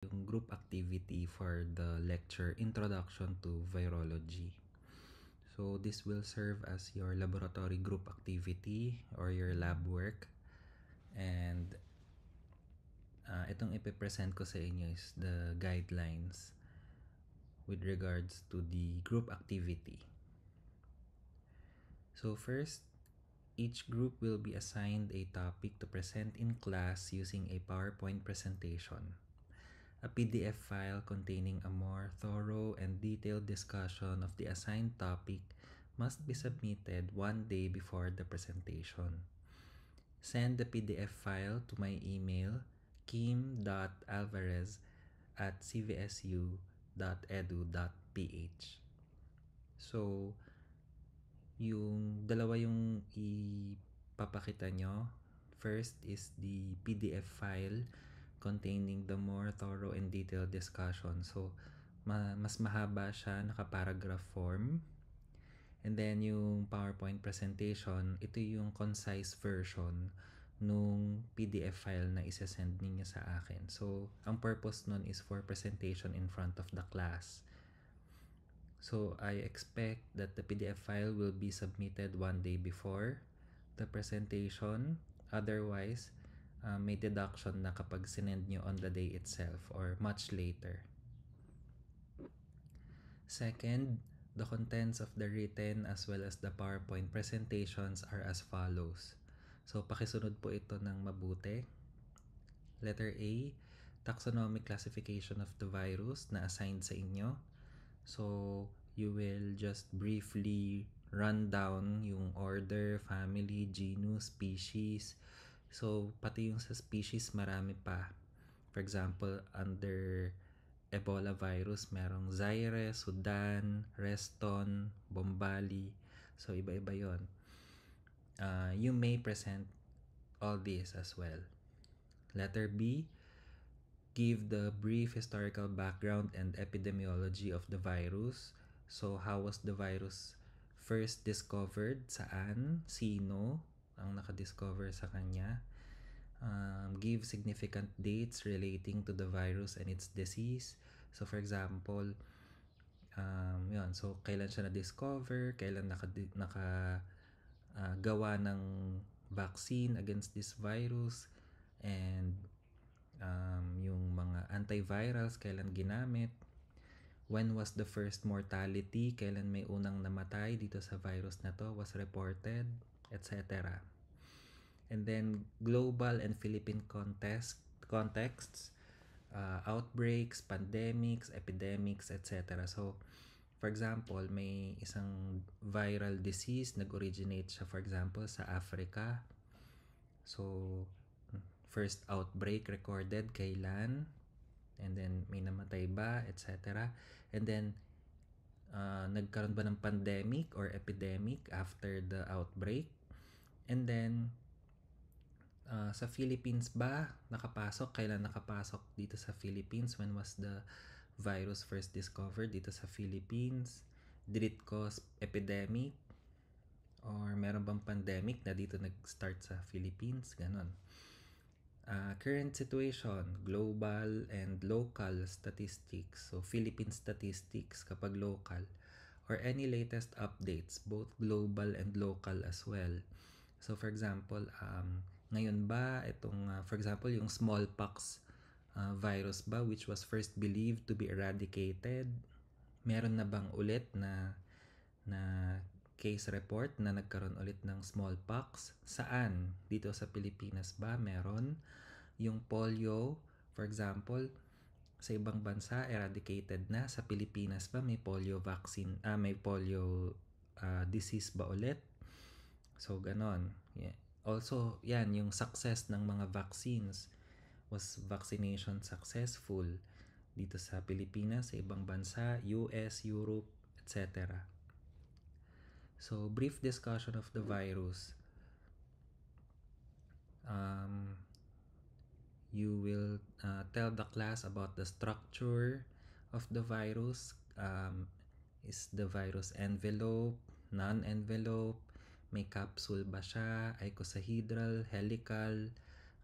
yung group activity for the lecture Introduction to Virology. So this will serve as your laboratory group activity or your lab work. And itong ipipresent ko sa inyo is the guidelines with regards to the group activity. So first, each group will be assigned a topic to present in class using a PowerPoint presentation. A PDF file containing a more thorough and detailed discussion of the assigned topic must be submitted one day before the presentation. Send the PDF file to my email kim.alvarez@cvsu.edu.ph. So, yung dalawa yung ipapakita nyo. First is the PDF file containing the more thorough and detailed discussion. So, mas mahaba siya, naka-paragraph form. And then, yung PowerPoint presentation, ito yung concise version nung PDF file na isa-send ninyo sa akin. So, ang purpose nun is for presentation in front of the class. So, I expect that the PDF file will be submitted one day before the presentation. Otherwise, may deduction na kapag sinend nyo on the day itself or much later. Second, the contents of the written as well as the PowerPoint presentations are as follows. So, pakisunod po ito ng mabuti. Letter A, taxonomic classification of the virus na assigned sa inyo. So, you will just briefly run down yung order, family, genus, species. So, pati yung sa species, marami pa. For example, under Ebola virus, merong Zaire, Sudan, Reston, Bombali. So, iba-iba yon. You may present all these as well. Letter B, give the brief historical background and epidemiology of the virus. So, how was the virus first discovered? Saan? Sino ang nakadiscover sa kanya? Give significant dates relating to the virus and its disease. So, for example, yun. So, kailan siya na-discover? Kailan gawa ng vaccine against this virus? And yung mga antivirals, kailan ginamit? When was the first mortality? Kailan may unang namatay dito sa virus na to was reported? Etc. And then, global and Philippine contexts, outbreaks, pandemics, epidemics, etc. So, for example, may isang viral disease, nag-originate siya, for example, sa Africa. So, first outbreak recorded, kailan? And then, may namatay ba, etc. And then, nagkaroon ba ng pandemic or epidemic after the outbreak? And then, sa Philippines ba nakapasok? Kailan nakapasok dito sa Philippines? When was the virus first discovered dito sa Philippines? Did it cause epidemic? Or meron bang pandemic na dito nag-start sa Philippines? Ganon. Current situation, global and local statistics. So, Philippine statistics kapag local. Or any latest updates, both global and local as well. So, for example, ngayon ba itong for example yung smallpox virus ba which was first believed to be eradicated, meron na bang ulit na case report na nagkaroon ulit ng smallpox? Saan? Dito sa Pilipinas ba meron? Yung polio, for example, sa ibang bansa eradicated na, sa Pilipinas ba may polio vaccine, may polio disease ba ulit? So ganon. Yeah. Also, yan, yung success ng mga vaccines. Was vaccination successful dito sa Pilipinas, sa ibang bansa, US, Europe, etc. So, brief discussion of the virus. You will tell the class about the structure of the virus. Is the virus envelope, non-envelope, may capsule ba siya, icosahedral, helical,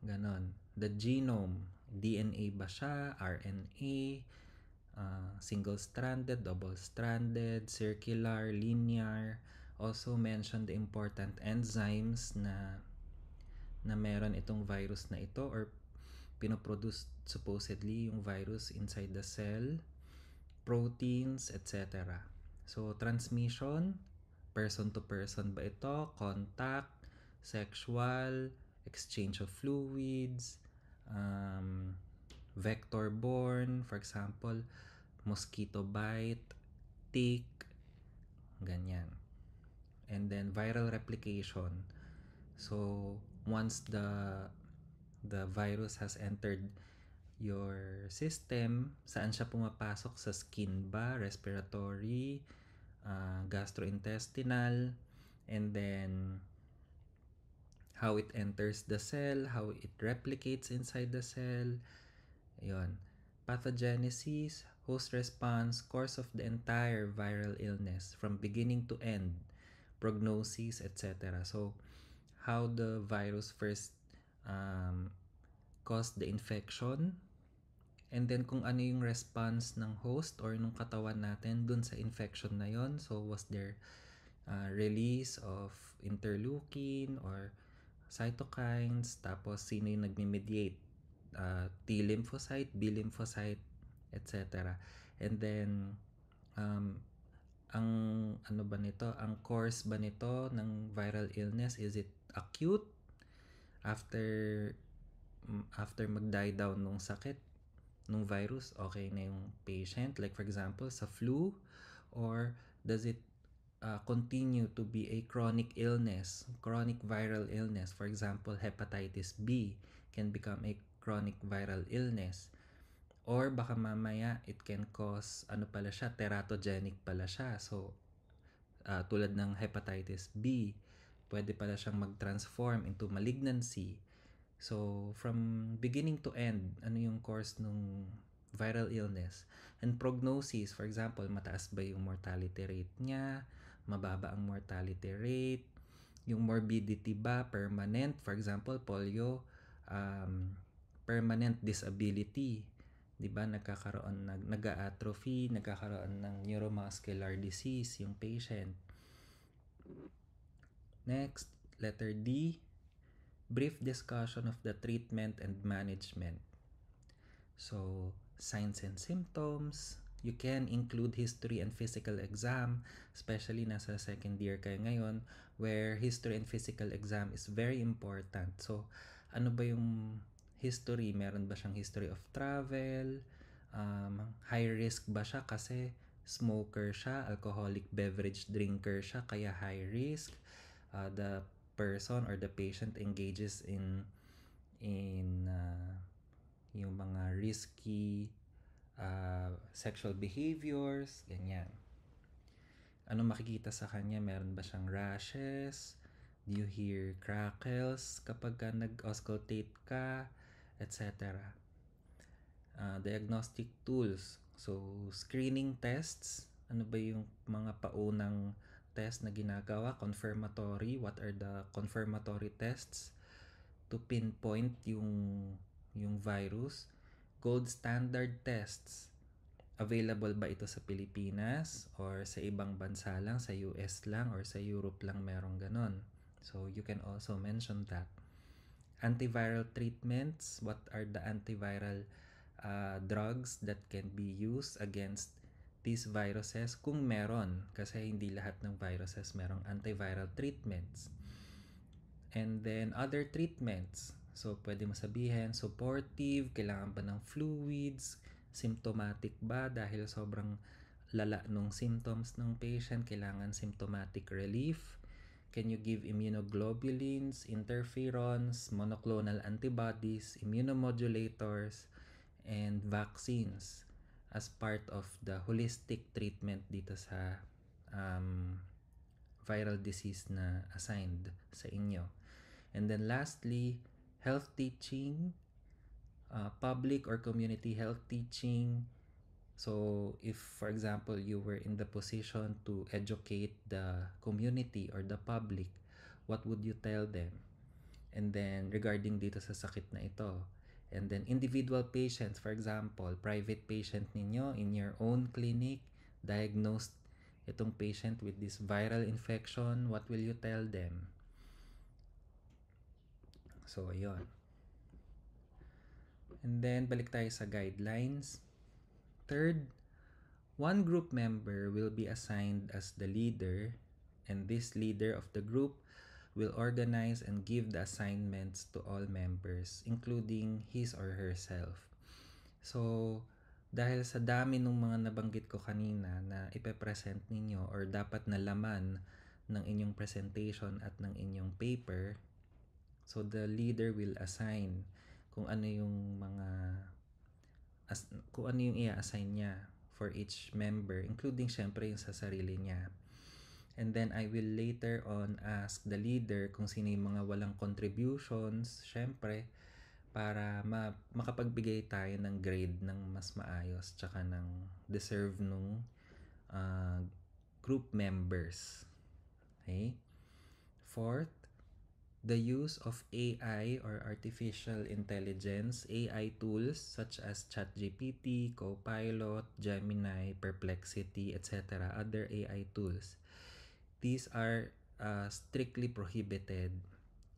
ganon. The genome, DNA ba siya, RNA, single-stranded, double-stranded, circular, linear. Also mention the important enzymes na meron itong virus na ito or pinoproduce supposedly yung virus inside the cell, proteins, etc. So, transmission, person to person ba ito? Contact, sexual, exchange of fluids, vector-borne, for example, mosquito bite, tick, ganyan. And then viral replication. So, once the virus has entered your system, saan siya pumapasok? Sa skin ba, respiratory, gastrointestinal, and then how it enters the cell, how it replicates inside the cell. Yon. Pathogenesis, host response, course of the entire viral illness from beginning to end, prognosis, etc. So, how the virus first caused the infection, and then kung ano yung response ng host or nung katawan natin dun sa infection na yon. So, was there release of interleukin or cytokines? Tapos, sino yung nagme-mediate? T lymphocyte, B lymphocyte, etc. And then, ang ano ba nito? Ang course ba nito ng viral illness? Is it acute? After mag-die down nung sakit, nung virus, okay na yung patient? Like for example, sa flu? Or does it continue to be a chronic illness, chronic viral illness? For example, hepatitis B can become a chronic viral illness. Or baka mamaya it can cause, ano pala siya, teratogenic pala siya. So, tulad ng hepatitis B, pwede pala siyang mag-transform into malignancy. So, from beginning to end, ano yung course ng viral illness? And prognosis, for example, mataas ba yung mortality rate niya? Mababa ang mortality rate? Yung morbidity ba permanent? For example, polio, permanent disability. 'Di ba? Nag-atrophy, nagkakaroon ng neuromuscular disease yung patient. Next, letter D, brief discussion of the treatment and management. So, signs and symptoms. You can include history and physical exam, especially nasa second year kayo ngayon, where history and physical exam is very important. So, ano ba yung history? Meron ba siyang history of travel? High risk ba siya kasi smoker siya, alcoholic beverage drinker siya, kaya high risk? The person or the patient engages in yung mga risky sexual behaviors, ganyan. Ano makikita sa kanya? Meron ba siyang rashes? Do you hear crackles kapag nag-auscultate ka? Etc. Diagnostic tools. So, screening tests. Ano ba yung mga paunang test na ginagawa? Confirmatory. What are the confirmatory tests to pinpoint yung virus? Gold standard tests. Available ba ito sa Pilipinas or sa ibang bansa lang, sa US lang or sa Europe lang merong ganon? So you can also mention that. Antiviral treatments. What are the antiviral drugs that can be used against these viruses? Kung meron, kasi hindi lahat ng viruses merong antiviral treatments. And then other treatments. So, pwede mo sabihin, supportive, kailangan ba ng fluids, symptomatic ba dahil sobrang lala nung symptoms ng patient, kailangan symptomatic relief. Can you give immunoglobulins, interferons, monoclonal antibodies, immunomodulators, and vaccines as part of the holistic treatment dito sa viral disease na assigned sa inyo. And then lastly, health teaching, public or community health teaching. So if, for example, you were in the position to educate the community or the public, what would you tell them? And then regarding dito sa sakit na ito. And then individual patients, for example, private patient ninyo in your own clinic, diagnosed itong patient with this viral infection, what will you tell them? So, ayun. And then, balik tayo sa guidelines. Third, one group member will be assigned as the leader, and this leader of the group will organize and give the assignments to all members, including his or herself. So, dahil sa dami ng mga nabanggit ko kanina na ipepresent ninyo or dapat na laman ng inyong presentation at ng inyong paper, so the leader will assign kung ano yung kung ano yung i-assign niya for each member, including syempre yung sa sarili niya. And then I will later on ask the leader kung sino yung mga walang contributions, syempre, para makapagbigay tayo ng grade ng mas maayos tsaka ng deserve nung group members. Okay? Fourth, the use of AI or artificial intelligence, AI tools such as ChatGPT, Copilot, Gemini, Perplexity, etc., other AI tools. These are strictly prohibited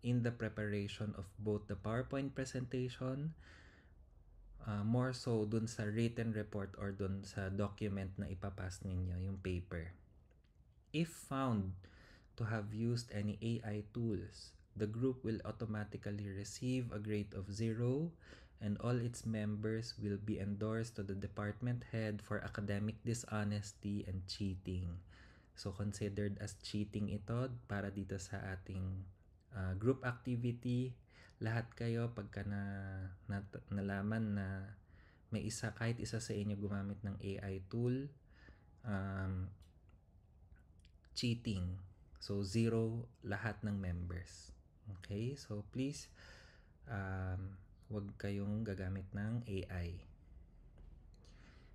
in the preparation of both the PowerPoint presentation, more so dun sa written report or dun sa document na ipapass ninyo, yung paper. If found to have used any AI tools, the group will automatically receive a grade of 0 and all its members will be endorsed to the department head for academic dishonesty and cheating. So considered as cheating ito para dito sa ating group activity. Lahat kayo pagka nalaman na may kahit isa sa inyo gumamit ng AI tool, cheating. So 0 lahat ng members. Okay? So please wag kayong gagamit ng AI.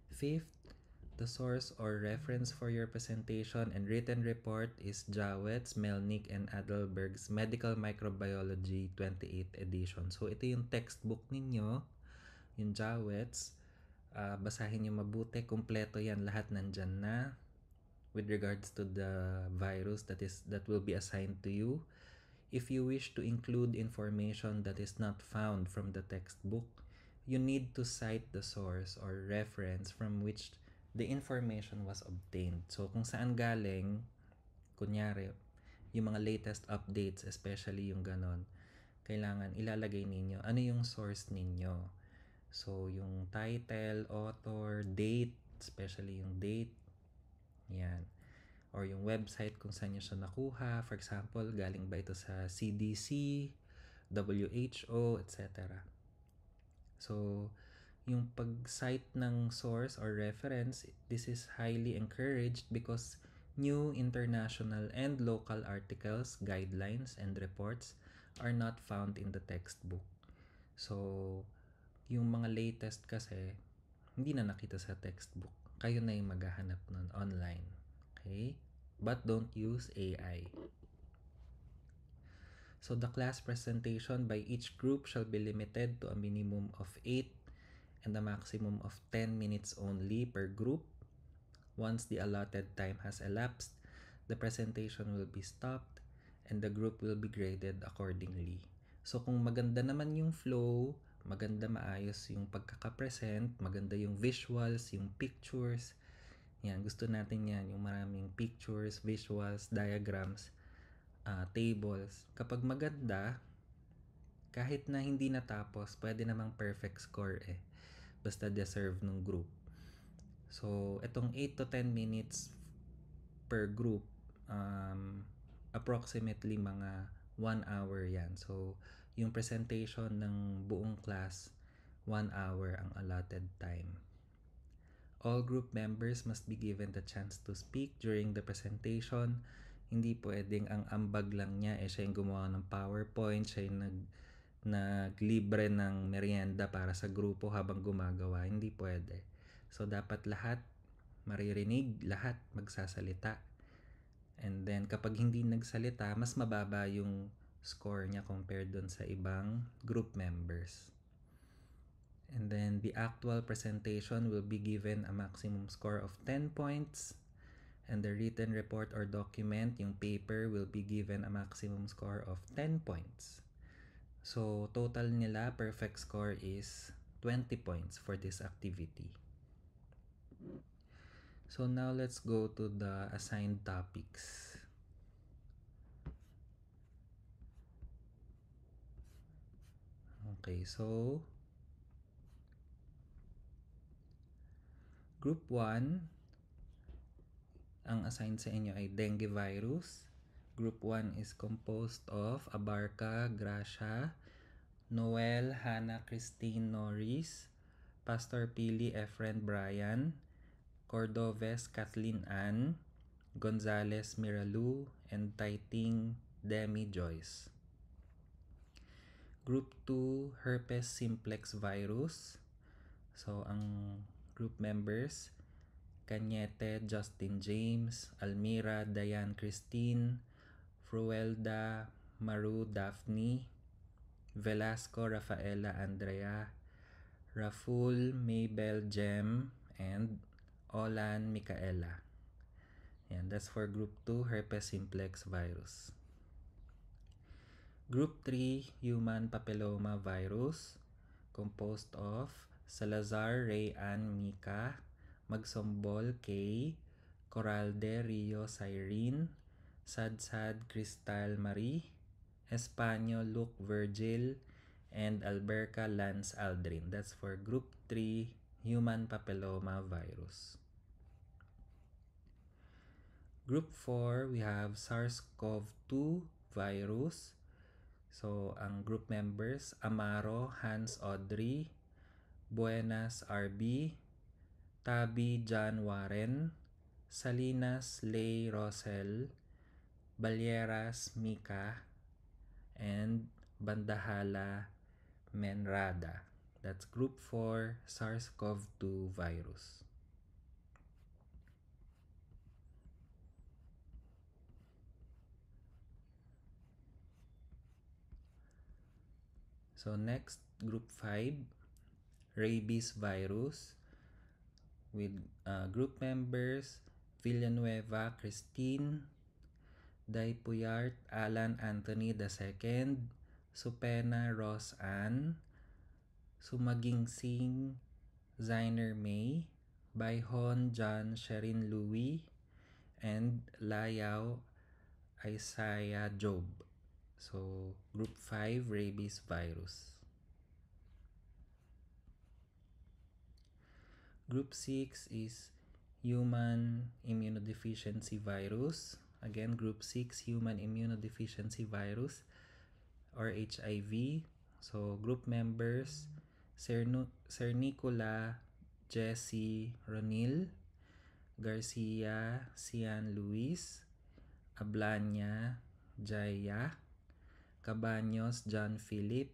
Fifth, the source or reference for your presentation and written report is Jawet's, Melnick, and Adelberg's Medical Microbiology 28th edition. So, ito yung textbook ninyo, yung Jawet's. Basahin nyo mabuti, kumpleto yan, lahat nandyan na with regards to the virus that will be assigned to you. If you wish to include information that is not found from the textbook, you need to cite the source or reference from which the information was obtained. So, kung saan galing, kunyari, yung mga latest updates, especially yung ganon, kailangan ilalagay ninyo ano yung source ninyo. So, yung title, author, date, especially yung date, yan. Or yung website kung saan nyo siya nakuha. For example, galing ba ito sa CDC, WHO, etc. So, yung pag-cite ng source or reference, this is highly encouraged because new international and local articles, guidelines, and reports are not found in the textbook. So, yung mga latest kasi, hindi na nakita sa textbook. Kayo na yung maghahanap nun online. Okay? But don't use AI. So, the class presentation by each group shall be limited to a minimum of 8 and a maximum of 10 minutes only per group. Once the allotted time has elapsed, the presentation will be stopped and the group will be graded accordingly. So kung maganda naman yung flow, maganda maayos yung pagkakapresent, maganda yung visuals, yung pictures, yan, gusto natin yan, yung maraming pictures, visuals, diagrams, tables. Kapag maganda, kahit na hindi natapos, pwede namang perfect score basta deserve ng group. So, itong 8 to 10 minutes per group, approximately mga 1 hour yan. So, yung presentation ng buong class, 1 hour ang allotted time. All group members must be given the chance to speak during the presentation. Hindi pwedeng ang ambag lang niya, siya yung gumawa ng PowerPoint, siya yung naglibre ng merienda para sa grupo habang gumagawa. Hindi pwede. So, dapat lahat maririnig, lahat magsasalita. And then, kapag hindi nagsalita, mas mababa yung score niya compared dun sa ibang group members. And then the actual presentation will be given a maximum score of 10 points. And the written report or document, yung paper, will be given a maximum score of 10 points. So, total nila perfect score is 20 points for this activity. So, now let's go to the assigned topics. Okay, so Group 1, ang assigned sa inyo ay dengue virus. Group 1 is composed of Abarca, Gracia, Noel, Hannah, Christine, Norris, Pastor Pili, Efren, Brian, Cordoves, Kathleen Ann, Gonzales, Miralu, and Taiting, Demi, Joyce. Group 2, herpes simplex virus. So, ang group members, Cañete, Justin James, Almira, Diane Christine, Fruelda, Maru, Daphne, Velasco, Rafaela, Andrea, Raful, Maybell, Jem, and Olan, Micaela. Yan, that's for Group 2, herpes simplex virus. Group 3, human papilloma virus, composed of Salazar, Ray Ann, Mika, Magsombol, Kay, Coralde, Rio, Cyrene, Sadsad, Cristal, Marie, Espanyo, Luke, Virgil, and Alberca, Lance, Aldrin. That's for Group 3, human papilloma virus. Group 4, we have SARS-CoV-2 virus. So, ang group members, Amaro, Hans, Audrey, Buenas, RB, Tabi, John, Warren, Salinas, Lay, Rosel, Balyeras, Mika, and Bandahala, Menrada. That's Group 4, SARS-CoV-2 virus. So next, Group 5, rabies virus, with group members, Villanueva, Christine, Daypuyart, Alan Anthony II, Supena, Ross Ann, Sumagingsing, Ziner May, Baihon, John, Sherin Louis, and Layaw, Isaiah Job. So, Group 5, rabies virus. Group 6 is human immunodeficiency virus. Again, Group 6, human immunodeficiency virus or HIV. So, group members, Sir Nicola, Jesse, Ronil, Garcia, Cian Luis, Ablanya, Jaya, Cabaños, John Philip,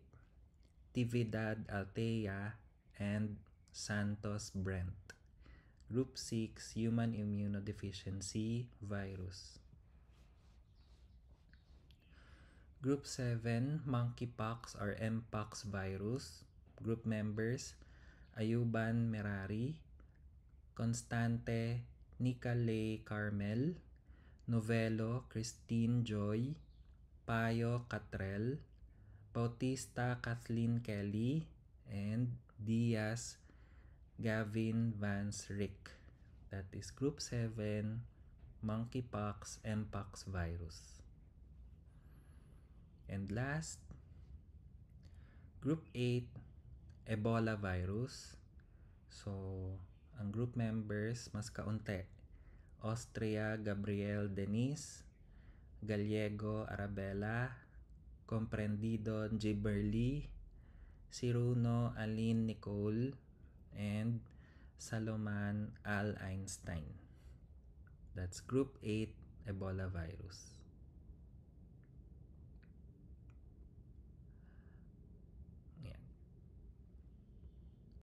Tividad, Altea, and Santos, Brent. Group 6, human immunodeficiency virus. Group 7, monkeypox or mpox virus. Group members, Ayuban Merari, Constante, Nicalay Carmel, Novelo, Christine Joy, Payo Catrell, Bautista Kathleen Kelly, and Diaz Gavin Vance Rick. That is Group 7, monkeypox, mpox virus. And last, Group 8, Ebola virus. So, ang group members, mas kaunti. Austria, Gabriel Denise, Gallego Arabella, Comprendido Giberly, Ciruno Aline Nicole, and Saloman Al Einstein. That's Group 8, Ebola virus.